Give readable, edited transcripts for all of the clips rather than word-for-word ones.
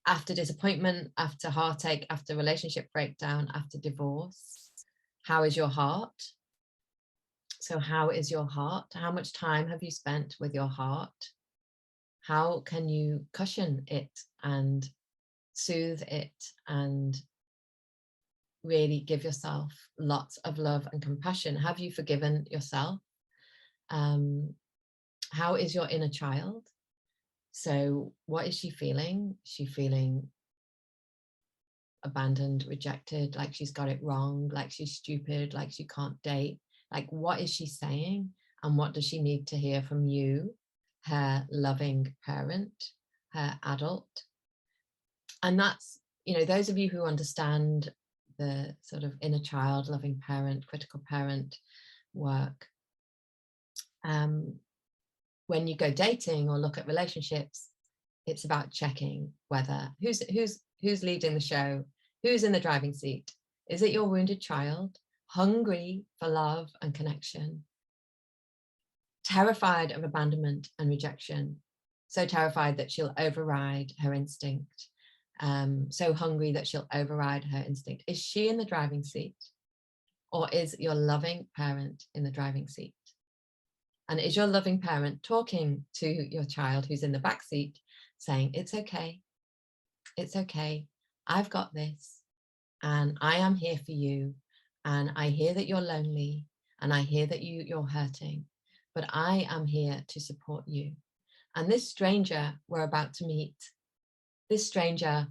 after disappointment, after heartache, after relationship breakdown, after divorce? How is your heart? So how is your heart? How much time have you spent with your heart? How can you cushion it and soothe it and really give yourself lots of love and compassion? Have you forgiven yourself? How is your inner child? So what is she feeling? Is she feeling abandoned, rejected, like she's got it wrong, like she's stupid, like she can't date? Like, what is she saying? And what does she need to hear from you, her loving parent, her adult? And that's, those of you who understand the sort of inner child, loving parent, critical parent work, when you go dating or look at relationships, it's about checking whether who's leading the show, who's in the driving seat. Is it your wounded child, hungry for love and connection, terrified of abandonment and rejection, so terrified that she'll override her instinct, so hungry that she'll override her instinct? Is she in the driving seat, or is your loving parent in the driving seat? And is your loving parent talking to your child who's in the back seat, saying, it's okay, I've got this, and I am here for you, and I hear that you're lonely, and I hear that you're hurting, but I am here to support you. And this stranger we're about to meet, this stranger,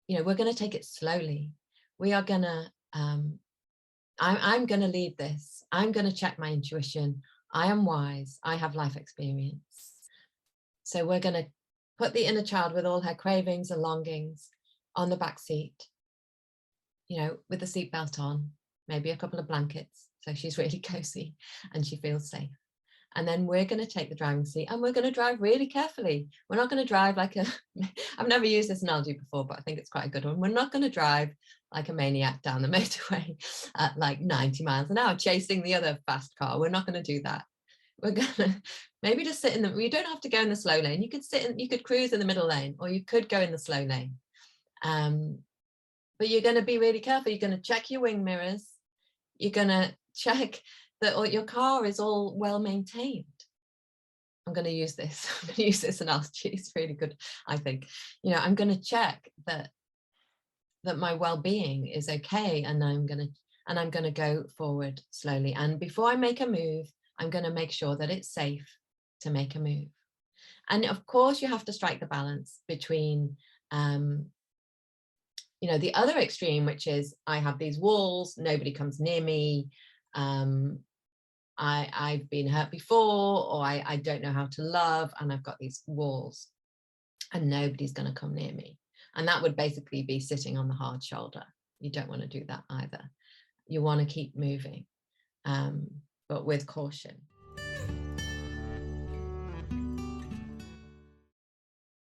we're going to take it slowly. We are going to, I'm going to lead this. I'm going to check my intuition. I am wise. I have life experience. So we're going to put the inner child with all her cravings and longings on the back seat, with the seatbelt on, maybe a couple of blankets, so she's really cozy and she feels safe. And then we're going to take the driving seat, and we're going to drive really carefully. We're not going to drive like I've never used this analogy before, but I think it's quite a good one. We're not going to drive like a maniac down the motorway at like 90 miles an hour, chasing the other fast car. We're not going to do that. We're going to maybe just sit you don't have to go in the slow lane. You could cruise in the middle lane, or you could go in the slow lane. But you're going to be really careful. You're going to check your wing mirrors. You're going to check that your car is all well maintained. I'm going to use this. I'm going to use this analogy. It's really good, I think. I'm going to check that my well-being is okay, and I'm going to go forward slowly. And before I make a move, I'm going to make sure that it's safe to make a move. And of course, you have to strike the balance between the other extreme, which is I have these walls, nobody comes near me, I've been hurt before, or I don't know how to love, and I've got these walls and nobody's going to come near me. And that would basically be sitting on the hard shoulder. You don't want to do that either. You want to keep moving, but with caution.